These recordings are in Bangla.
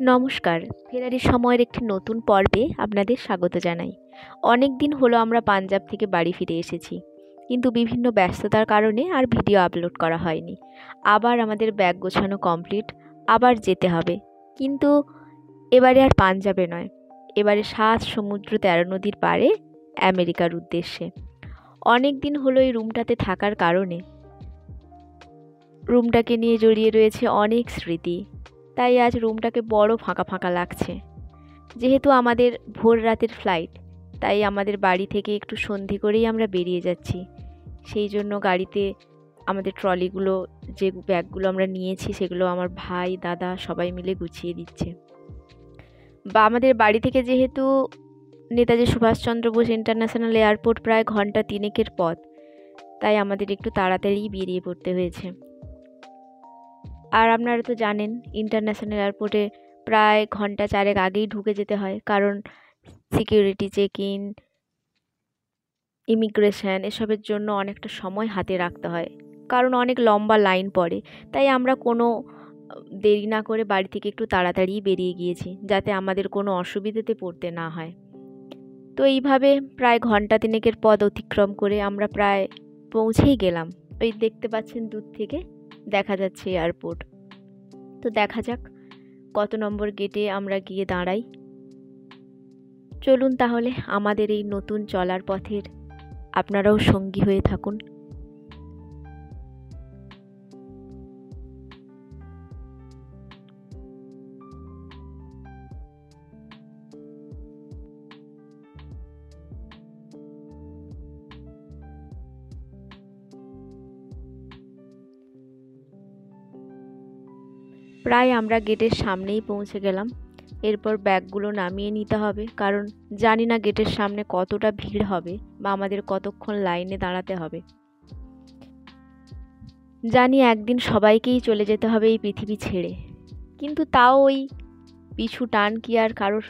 নমস্কার। ফেরারির সময়ের একটি নতুন পর্বে আপনাদের স্বাগত জানাই। অনেক দিন হলো আমরা পাঞ্জাব থেকে বাড়ি ফিরে এসেছি, কিন্তু বিভিন্ন ব্যস্ততার কারণে আর ভিডিও আপলোড করা হয়নি। আবার আমাদের ব্যাগ গোছানো কমপ্লিট, আবার যেতে হবে। কিন্তু এবারে আর পাঞ্জাবে নয়, এবারে ৭ সমুদ্র ১৩ নদীর পাড়ে আমেরিকার উদ্দেশ্যে। অনেক দিন হলো এই রুমটাতে থাকার কারণে রুমটাকে নিয়ে জড়িয়ে রয়েছে অনেক স্মৃতি। তাই আজ রুমটাকে বড় ফাঁকা ফাঁকা লাগছে। যেহেতু আমাদের ভোর রাতের ফ্লাইট, তাই আমাদের বাড়ি থেকে একটু সন্ধে করেই আমরা বেরিয়ে যাচ্ছি। সেই জন্য গাড়িতে আমাদের ট্রলিগুলো, যে ব্যাগগুলো আমরা নিয়েছি, সেগুলো আমার ভাই দাদা সবাই মিলে গুছিয়ে দিচ্ছে। বা আমাদের বাড়ি থেকে যেহেতু নেতাজি সুভাষচন্দ্র বোস ইন্টারন্যাশনাল এয়ারপোর্ট প্রায় ঘন্টা ৩ পথ, তাই আমাদের একটু তাড়াতাড়ি বেরিয়ে পড়তে হয়েছে। আর আপনারা তো জানেন, ইন্টারন্যাশনাল এয়ারপোর্টে প্রায় ঘন্টা ৪ আগেই ঢুকে যেতে হয়, কারণ সিকিউরিটি চেক ইন, ইমিগ্রেশন এসবের জন্য অনেকটা সময় হাতে রাখতে হয়, কারণ অনেক লম্বা লাইন পড়ে। তাই আমরা কোনো দেরি না করে বাড়ি থেকে একটু তাড়াতাড়ি বেরিয়ে গিয়েছি, যাতে আমাদের কোনো অসুবিধাতে পড়তে না হয়। তো এইভাবে প্রায় ঘন্টা ৩ পথ অতিক্রম করে আমরা প্রায় পৌঁছেই গেলাম। ওই দেখতে পাচ্ছেন দূর থেকে দেখা যাচ্ছে এয়ারপোর্ট। তো দেখা যাক কত নম্বর গেটে আমরা গিয়ে দাঁড়াই। চলুন তাহলে আমাদের এই নতুন চলার পথের আপনারাও সঙ্গী হয়ে থাকুন। প্রায় আমরা গেটের সামনেই পৌঁছে গেলাম। এরপর ব্যাগগুলো নামিয়ে নিতে হবে, কারণ জানি না গেটের সামনে কতটা ভিড় হবে বা আমাদের কতক্ষণ লাইনে দাঁড়াতে হবে। জানি একদিন সবাইকেই চলে যেতে হবে এই পৃথিবী ছেড়ে, কিন্তু তাও ওই পিছু টান কি আর কারোর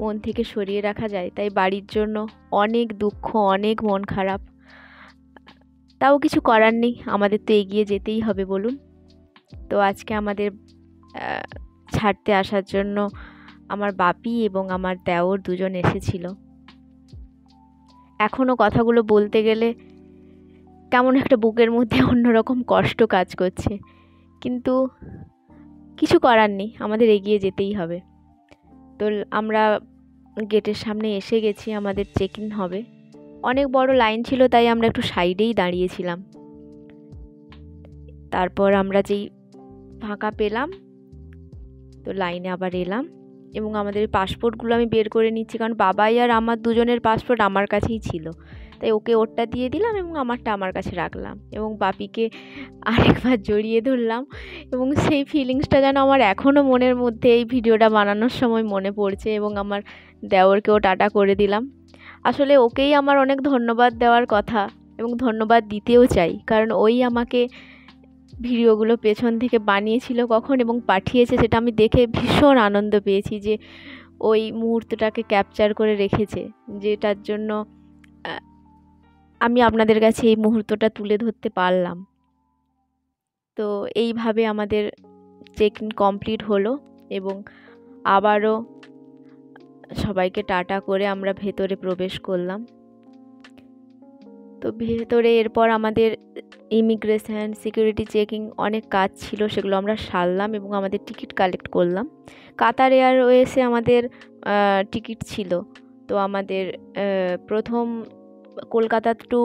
মন থেকে সরিয়ে রাখা যায়? তাই বাড়ির জন্য অনেক দুঃখ, অনেক মন খারাপ। তাও কিছু করার নেই, আমাদের তো এগিয়ে যেতেই হবে বলুন। তো আজকে আমাদের ছাড়তে আসার জন্য আমার বাপি এবং আমার দেওর দুজন এসেছিল। এখনও কথাগুলো বলতে গেলে কেমন একটা বুকের মধ্যে অন্যরকম কষ্ট কাজ করছে, কিন্তু কিছু করার নেই, আমাদের এগিয়ে যেতেই হবে। তো আমরা গেটের সামনে এসে গেছি, আমাদের চেক ইন হবে। অনেক বড় লাইন ছিল, তাই আমরা একটু সাইডেই দাঁড়িয়েছিলাম। তারপর আমরা যেই ফাঁকা পেলাম, তো লাইনে আবার এলাম এবং আমাদের পাসপোর্টগুলো আমি বের করে নিচ্ছি, কারণ বাবাই আর আমার দুজনের পাসপোর্ট আমার কাছেই ছিল। তাই ওকে ওরটা দিয়ে দিলাম এবং আমারটা আমার কাছে রাখলাম, এবং বাপিকে আরেকবার জড়িয়ে ধরলাম। এবং সেই ফিলিংসটা যেন আমার এখনও মনের মধ্যে এই ভিডিওটা বানানোর সময় মনে পড়ছে। এবং আমার দেওরকেও টাটা করে দিলাম। আসলে ওকেই আমার অনেক ধন্যবাদ দেওয়ার কথা, এবং ধন্যবাদ দিতেও চাই, কারণ ওই আমাকে ভিডিওগুলো পেছন থেকে বানিয়েছিল কখন এবং পাঠিয়েছে, সেটা আমি দেখে ভীষণ আনন্দ পেয়েছি যে ওই মুহূর্তটাকে ক্যাপচার করে রেখেছে, যেটার জন্য আমি আপনাদের কাছে এই মুহূর্তটা তুলে ধরতে পারলাম। তো এইভাবে আমাদের চেক ইন কমপ্লিট হলো এবং আবারও সবাইকে টাটা করে আমরা ভেতরে প্রবেশ করলাম। তো ভেতরে এরপর আমাদের ইমিগ্রেশন, সিকিউরিটি চেকিং অনেক কাজ ছিল, সেগুলো আমরা সারলাম এবং আমাদের টিকিট কালেক্ট করলাম। কাতার এয়ারওয়েজে আমাদের টিকিট ছিল। তো আমাদের প্রথম কলকাতা টু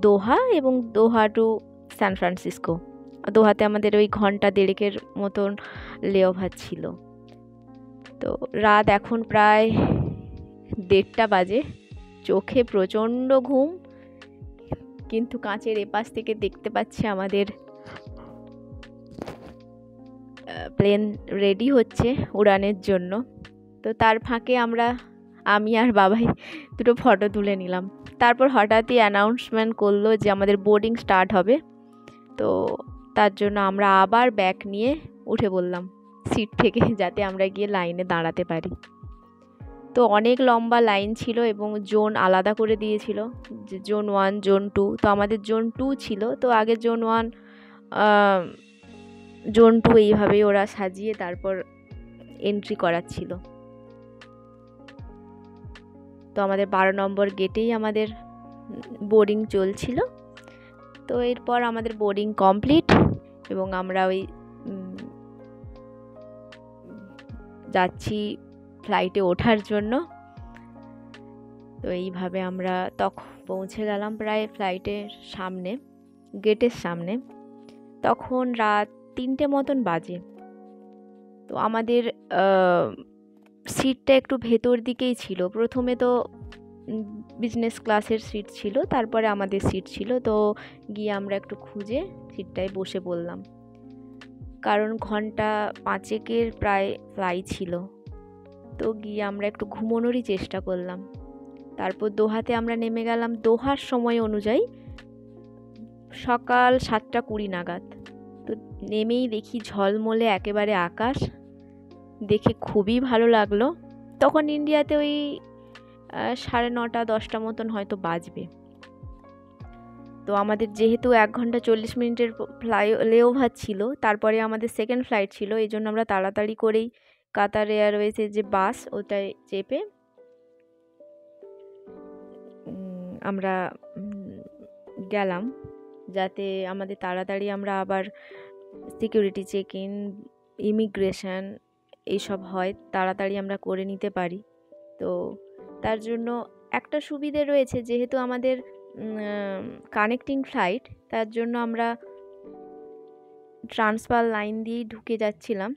দোহা এবং দোহা টু সান ফ্রান্সিসকো। দোহাতে আমাদের ওই ঘন্টা ১.৫-এর মতন লেওভার ছিল। তো রাত এখন প্রায় ১:৩০ বাজে। চোখে প্রচণ্ড ঘুম, কিন্তু কাঁচের এপাশ থেকে দেখতে পাচ্ছি আমাদের প্লেন রেডি হচ্ছে উড়ানের জন্য। তো তার ফাঁকে আমি আর বাবাই দুটো ফটো তুলে নিলাম। তারপর হঠাৎই অ্যানাউন্সমেন্ট করলো যে আমাদের বোর্ডিং স্টার্ট হবে। তো তার জন্য আমরা আবার ব্যাগ নিয়ে উঠে পড়লাম সিট থেকে, যাতে আমরা গিয়ে লাইনে দাঁড়াতে পারি। তো অনেক লম্বা লাইন ছিল এবং জোন আলাদা করে দিয়েছিল, যে জোন 1, জোন 2। তো আমাদের জোন 2 ছিল। তো আগে জোন 1, জোন 2 এইভাবেই ওরা সাজিয়ে তারপর এন্ট্রি করাচ্ছিল। তো আমাদের 12 নম্বর গেটেই আমাদের বোর্ডিং চলছিল। তো এরপর আমাদের বোর্ডিং কমপ্লিট এবং আমরা ওই যাচ্ছি ফ্লাইটে ওঠার জন্য। তো এইভাবে আমরা তখন পৌঁছে গেলাম প্রায় ফ্লাইটের সামনে, গেটের সামনে। তখন রাত 3টে মতন বাজে। তো আমাদের সিটটা একটু ভেতর দিকেই ছিল। প্রথমে তো বিজনেস ক্লাসের সিট ছিল, তারপরে আমাদের সিট ছিল। তো গিয়ে আমরা একটু খুঁজে সিটটায় বসে পড়লাম, কারণ ঘন্টা 5 প্রায় ফ্লাইট ছিল। তো গিয়ে আমরা একটু ঘুমোনোরই চেষ্টা করলাম। তারপর দোহাতে আমরা নেমে গেলাম দোহার সময় অনুযায়ী সকাল 7:20 নাগাদ। তো নেমেই দেখি ঝলমলে একেবারে আকাশ, দেখে খুবই ভালো লাগলো। তখন ইন্ডিয়াতে ওই 9:30 10টা মতন হয়তো বাজবে। তো আমাদের যেহেতু 1 ঘন্টা 40 মিনিটের লেওভার ছিল, তারপরে আমাদের সেকেন্ড ফ্লাইট ছিল, এই জন্য আমরা তাড়াতাড়ি করেই কাতার এয়ারওয়েজের যে বাস ওটায় চেপে আমরা গেলাম, যাতে আমাদের তাড়াতাড়ি আমরা আবার সিকিউরিটি চেক ইন, ইমিগ্রেশন এইসব হয়, তাড়াতাড়ি আমরা করে নিতে পারি। তো তার জন্য একটা সুবিধে রয়েছে, যেহেতু আমাদের কানেক্টিং ফ্লাইট, তার জন্য আমরা ট্রান্সফার লাইন দিয়েই ঢুকে যাচ্ছিলাম।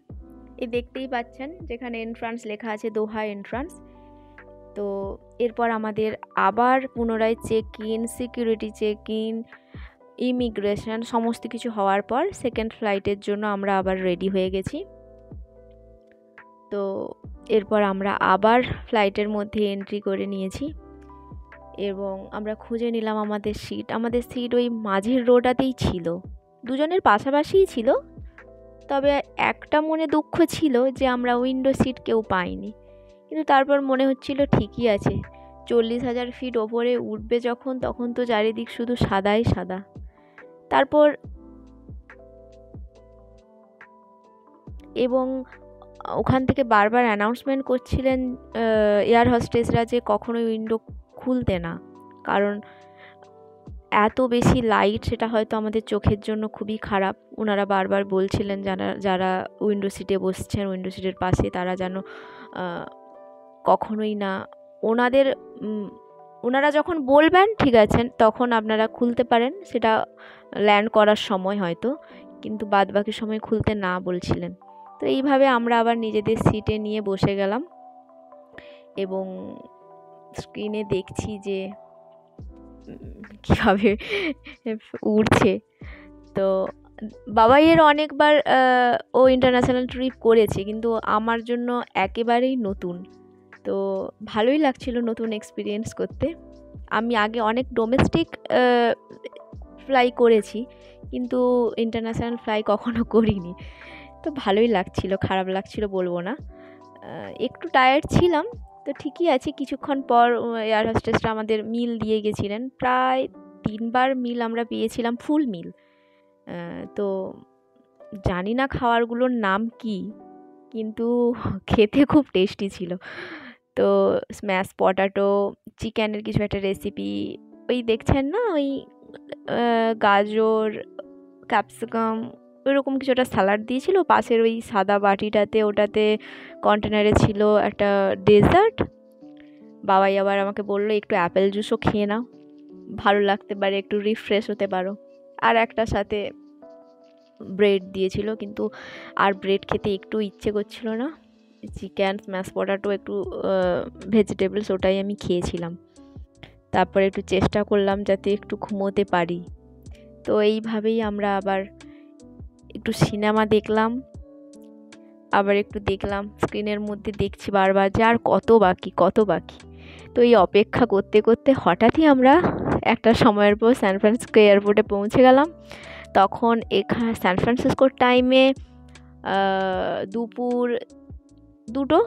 এই দেখতেই পাচ্ছেন যেখানে এন্ট্রান্স লেখা আছে, দোহা এন্ট্রান্স। তো এরপর আমাদের আবার পুনরায় check in, security check in, immigration সমস্ত কিছু হওয়ার পর সেকেন্ড ফ্লাইটের জন্য আমরা আবার রেডি হয়ে গেছি। তো এরপর আমরা আবার ফ্লাইটের মধ্যে এন্ট্রি করে নিয়েছি এবং আমরা খুঁজে নিলাম আমাদের সিট। আমাদের সিট ওই মাঝের রোটাতেই ছিল, দুজনের পাশাপাশিই ছিল। তবে একটা মনে দুঃখ ছিল যে আমরা উইন্ডো সিট কেউ পাইনি, কিন্তু তারপর মনে হচ্ছিল ঠিকই আছে, 40,000 ফিট ওপরে উঠবে যখন, তখন তো চারিদিক শুধু সাদাই সাদা। তারপর এবং ওখান থেকে বারবার অ্যানাউন্সমেন্ট করছিলেন এয়ার হোস্টেসরা যে কখনোই উইন্ডো খুলতে না, কারণ এত বেশি লাইট, সেটা হয়তো আমাদের চোখের জন্য খুবই খারাপ। ওনারা বারবার বলছিলেন যারা উইন্ডো সিটে বসছেন, উইন্ডো সিটের পাশে, তারা যেন কখনোই না, ওনারা যখন বলবেন ঠিক আছেন তখন আপনারা খুলতে পারেন, সেটা ল্যান্ড করার সময় হয়তো, কিন্তু বাদ বাকি সময় খুলতে না বলছিলেন। তো এইভাবে আমরা আবার নিজেদের সিটে নিয়ে বসে গেলাম এবং স্ক্রিনে দেখছি যে কীভাবে উড়ছে। তো বাবাইয়ের অনেকবার ও ইন্টারন্যাশনাল ট্রিপ করেছে, কিন্তু আমার জন্য একেবারেই নতুন। তো ভালোই লাগছিল নতুন এক্সপিরিয়েন্স করতে। আমি আগে অনেক ডোমেস্টিক ফ্লাই করেছি, কিন্তু ইন্টারন্যাশনাল ফ্লাই কখনো করিনি। তো ভালোই লাগছিল, খারাপ লাগছিল বলবো না। একটু টায়ার্ড ছিলাম, তো ঠিকই আছে। কিছুক্ষণ পর এয়ার হোস্টেসরা আমাদের মিল দিয়ে গেছিলেন, প্রায় 3বার মিল আমরা পেয়েছিলাম, ফুল মিল। তো জানি না খাবারগুলোর নাম কি, কিন্তু খেতে খুব টেস্টি ছিল। তো স্ম্যাশ পটাটো, চিকেনের কিছু একটা রেসিপি, ওই দেখছেন না, ওই গাজর, ক্যাপসিকাম, ওইরকম কিছু একটা স্যালাড দিয়েছিল। পাশের ওই সাদা বাটিটাতে, ওটাতে কন্টেনারে ছিল একটা ডেজার্ট। বাবাই আবার আমাকে বললো একটু অ্যাপেল জুসও খেয়ে নাও, ভালো লাগতে পারে, একটু রিফ্রেশ হতে পারো। আর একটা সাথে ব্রেড দিয়েছিল, কিন্তু আর ব্রেড খেতে একটু ইচ্ছে করছিল না। চিকেন, স্ম্যাশ পটাটো, একটু ভেজিটেবলস, ওটাই আমি খেয়েছিলাম। তারপরে একটু চেষ্টা করলাম যাতে একটু ঘুমোতে পারি। তো এইভাবেই আমরা আবার একটু সিনেমা দেখলাম, আবার একটু দেখলাম স্ক্রিনের মধ্যে, দেখছি বারবার যে আর কত বাকি। তো এই অপেক্ষা করতে করতে হঠাৎই আমরা একটা সময়ের পর স্যান ফ্রান্সিসকো এয়ারপোর্টে পৌঁছে গেলাম। তখন স্যান ফ্রান্সিসকোর টাইমে দুপুর 2টো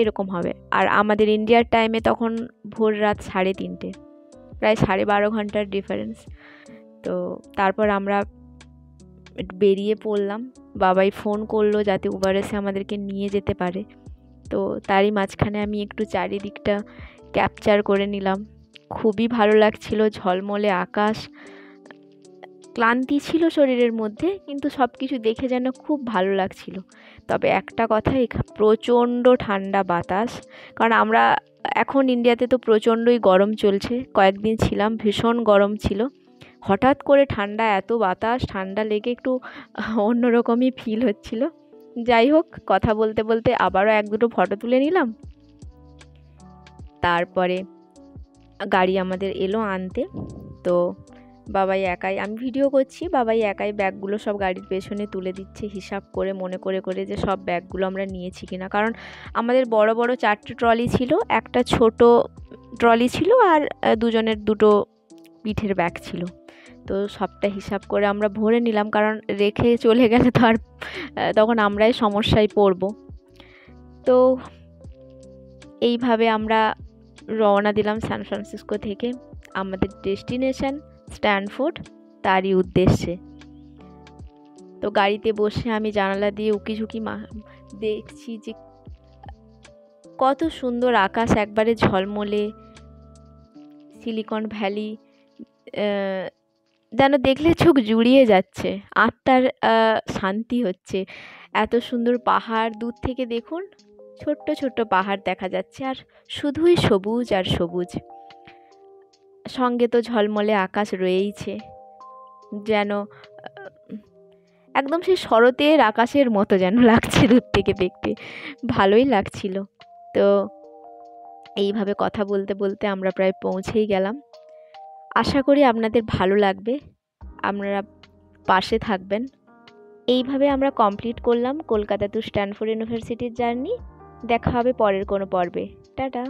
এরকম হবে, আর আমাদের ইন্ডিয়ার টাইমে তখন ভোর রাত 3:30, প্রায় 12.5 ঘন্টার ডিফারেন্স। তো তারপর আমরা একটু বেরিয়ে পড়লাম। বাবাই ফোন করলো যাতে উবার এসে আমাদেরকে নিয়ে যেতে পারে। তো তারই মাঝখানে আমি একটু চারিদিকটা ক্যাপচার করে নিলাম। খুবই ভালো লাগছিল, ঝলমলে আকাশ, ক্লান্তি ছিল শরীরের মধ্যে, কিন্তু সব কিছু দেখে যেন খুব ভালো লাগছিল। তবে একটা কথা, প্রচণ্ড ঠান্ডা বাতাস, কারণ আমরা এখন ইন্ডিয়াতে তো প্রচণ্ডই গরম চলছে, কয়েকদিন ছিলাম ভীষণ গরম ছিল। হঠাৎ করে ঠান্ডা, এত বাতাস, ঠান্ডা লেগে একটু অন্যরকমই ফিল হচ্ছিল। যাই হোক, কথা বলতে বলতে আবারও এক দুটো ফটো তুলে নিলাম। তারপরে গাড়ি আমাদের এলো আনতে। তো বাবাই একাই, আমি ভিডিও করছি, বাবাই একাই ব্যাগগুলো সব গাড়ির পেছনে তুলে দিচ্ছে, হিসাব করে মনে করে করে যে সব ব্যাগগুলো আমরা নিয়েছি কিনা। কারণ আমাদের বড় বড় 4টে ট্রলি ছিল, একটা ছোট ট্রলি ছিল, আর দুজনের দুটো পিঠের ব্যাগ ছিল। তো সবটা হিসাব করে আমরা ভরে নিলাম, কারণ রেখে চলে গেলে তো আর তখন আমরাই সমস্যায় পড়ব। তো এইভাবে আমরা রওনা দিলাম সান ফ্রান্সিসকো থেকে আমাদের ডেস্টিনেশন স্ট্যানফোর্ড, তারই উদ্দেশ্যে। তো গাড়িতে বসে আমি জানালা দিয়ে উকিঝুঁকি দেখছি যে কত সুন্দর আকাশ, একবারে ঝলমলে, সিলিকন ভ্যালি যেন দেখলে চোখ জুড়িয়ে যাচ্ছে, আত্মার শান্তি হচ্ছে। এত সুন্দর পাহাড়, দূর থেকে দেখুন ছোট্ট ছোট্ট পাহাড় দেখা যাচ্ছে, আর শুধুই সবুজ আর সবুজ, সঙ্গে তো ঝলমলে আকাশ রয়েইছে, যেন একদম সেই শরতের আকাশের মতো যেন লাগছে দূর থেকে দেখতে, ভালোই লাগছিল। তো এইভাবে কথা বলতে বলতে আমরা প্রায় পৌঁছেই গেলাম। আশা করি আপনাদের ভালো লাগবে, আপনারা পাশে থাকবেন। এইভাবে আমরা কমপ্লিট করলাম কলকাতা টু স্ট্যানফোর্ড ইউনিভার্সিটির জার্নি। দেখা হবে পরের কোনো পর্বে। টাটা।